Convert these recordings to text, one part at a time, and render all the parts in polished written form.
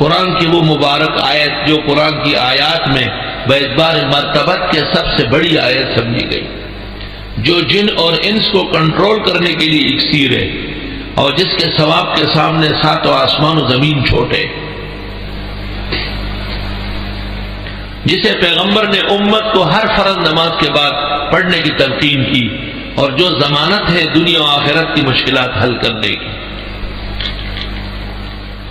قرآن کی وہ مبارک آیت جو قرآن کی آیات میں باعتبار مرتبت کے سب سے بڑی آیت سمجھی گئی، جو جن اور انس کو کنٹرول کرنے کے لیے اکسیر ہے، اور جس کے ثواب کے سامنے ساتوں آسمان و زمین چھوٹے، جسے پیغمبر نے امت کو ہر فرض نماز کے بعد پڑھنے کی تلقین کی، اور جو ضمانت ہے دنیا و آخرت کی مشکلات حل کرنے کی۔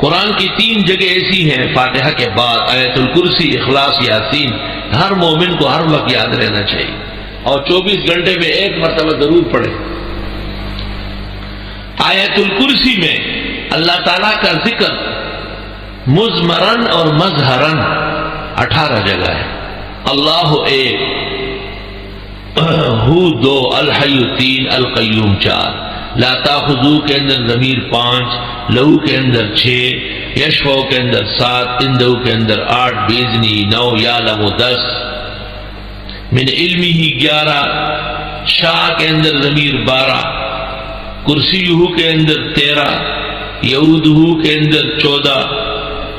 قرآن کی 3 جگہ ایسی ہیں فاتحہ کے بعد، آیت الکرسی، اخلاص، یاسین، ہر مومن کو ہر وقت یاد رہنا چاہیے، اور 24 گھنٹے میں 1 مرتبہ ضرور پڑھے۔ آیت الکرسی میں اللہ تعالیٰ کا ذکر مضمرن اور مظہرن 18 جگہ ہے۔ اللہ 1، ہو 2، الحی 3، القیوم 4، لا تاخذو کے اندر ضمیر 5، لہو کے اندر 6، یشفع کے اندر 7، اندہو کے اندر 8، بیزنی 9، یعلم 10، من علمہ 11، شاہ کے اندر ضمیر 12، کرسیہ کے اندر 13، یعودہ کے اندر 14،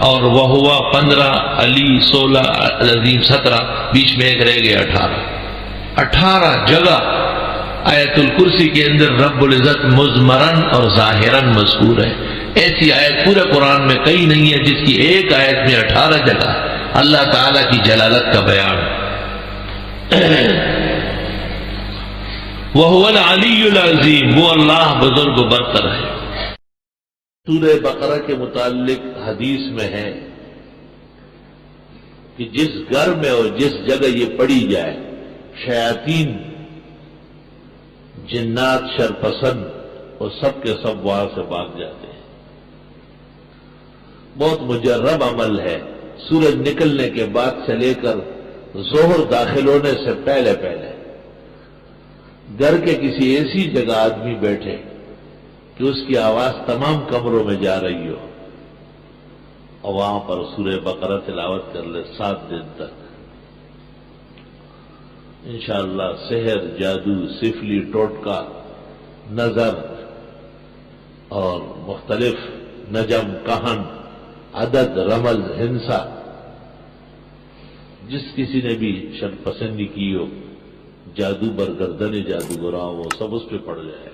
اور وہوا 15، علی 16، العظیم 17، بیچ میں ایک رہ گیا 18 جگہ آیت الکرسی کے اندر رب العزت مضمرن اور ظاہرن مذکور ہے۔ ایسی آیت پورے قرآن میں کئی نہیں ہے جس کی ایک آیت میں 18 جگہ اللہ تعالیٰ کی جلالت کا بیان۔ وَهُوَ الْعَلِيُّ الْعَظِيمُ، وہ اللہ بزرگ و برتر ہے۔ سورہ بقرہ کے متعلق حدیث میں ہے کہ جس گھر میں اور جس جگہ یہ پڑھی جائے، شیاطین، جنات، شرپسند، اور سب کے سب وہاں سے بھاگ جاتے ہیں۔ بہت مجرب عمل ہے۔ سورج نکلنے کے بعد سے لے کر ظہر داخل ہونے سے پہلے گھر کے کسی ایسی جگہ آدمی بیٹھے کہ اس کی آواز تمام کمروں میں جا رہی ہو، اور وہاں پر سورہ بقرہ تلاوت کر لے 7 دن تک، انشاءاللہ سحر، جادو، سفلی، ٹوٹکا، نظر اور مختلف نجم، کہن، عدد، رمز، ہنسا، جس کسی نے بھی شر پسندی کی ہو، جادو برگردن جادوگراں وہ سب اس پہ پڑ جائے،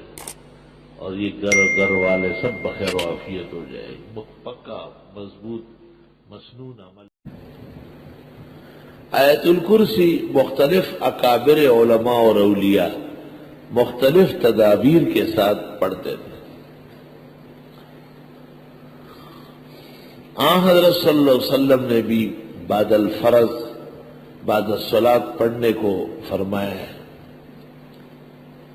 اور یہ گھر والے سب بخیر و عافیت ہو جائے۔ پکا مضبوط مسنون عمل۔ آیت الکرسی مختلف اکابر علماء اور اولیاء مختلف تدابیر کے ساتھ پڑھتے تھے۔ آن حضرت صلی اللہ علیہ وسلم نے بھی بعد الفرض، بعد الصلاۃ پڑھنے کو فرمایا ہے۔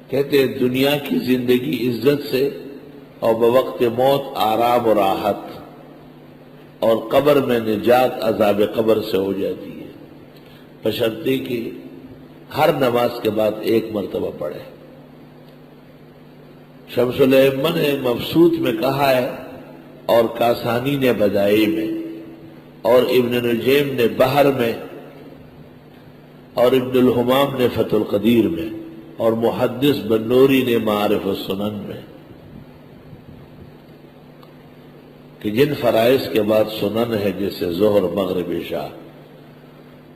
کہتے ہیں دنیا کی زندگی عزت سے اور بوقت موت آرام و راحت، اور قبر میں نجات عذاب قبر سے ہو جاتی ہے، بشرطے کہ ہر نماز کے بعد 1 مرتبہ پڑھے۔ شمس الائمہ نے مبسوط میں کہا ہے، اور کاسانی نے بدائی میں، اور ابن نجیم نے بحر میں، اور ابن الحمام نے فتح القدیر میں، اور محدث بنوری نے معارف السنن میں، کہ جن فرائض کے بعد سنن ہے جیسے ظہر، مغرب، عشاء،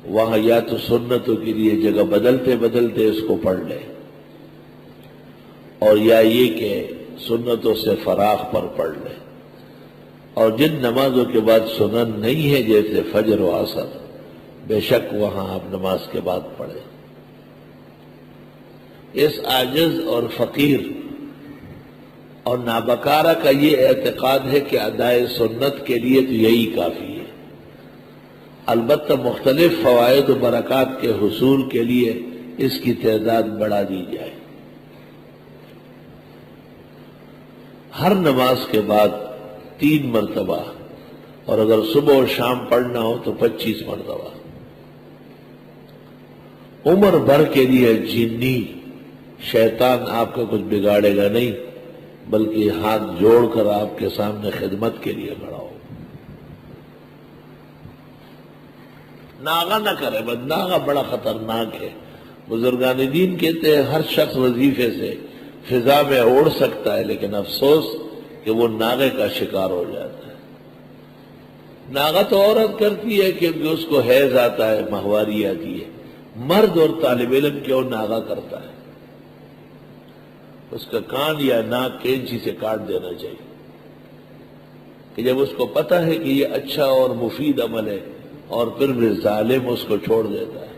وہاں یا تو سنتوں کے لیے جگہ بدلتے بدلتے اس کو پڑھ لے، اور یا یہ کہ سنتوں سے فراغ پر پڑھ لے، اور جن نمازوں کے بعد سنن نہیں ہے جیسے فجر و عصر، بے شک وہاں آپ نماز کے بعد پڑھیں۔ اس عاجز اور فقیر اور نابکارہ کا یہ اعتقاد ہے کہ ادائے سنت کے لیے تو یہی کافی ہے، البتہ مختلف فوائد و برکات کے حصول کے لیے اس کی تعداد بڑھا دی جائے۔ ہر نماز کے بعد 3 مرتبہ، اور اگر صبح اور شام پڑھنا ہو تو 25 مرتبہ۔ عمر بھر کے لیے جنی شیطان آپ کا کچھ بگاڑے گا نہیں، بلکہ ہاتھ جوڑ کر آپ کے سامنے خدمت کے لیے کھڑا ہو۔ ناغہ نہ کرے، بس ناغہ بڑا خطرناک ہے۔ بزرگان دین کہتے ہیں ہر شخص وظیفے سے فضا میں اڑ سکتا ہے، لیکن افسوس کہ وہ ناغے کا شکار ہو جاتا ہے۔ ناغہ تو عورت کرتی ہے کیونکہ اس کو حیض آتا ہے، ماہواری آتی ہے، مرد اور طالب علم کیوں ناغہ کرتا ہے؟ اس کا کان یا ناک کینچی سے کاٹ دینا چاہیے، کہ جب اس کو پتہ ہے کہ یہ اچھا اور مفید عمل ہے، اور پھر بھی ظالم اس کو چھوڑ دیتا ہے۔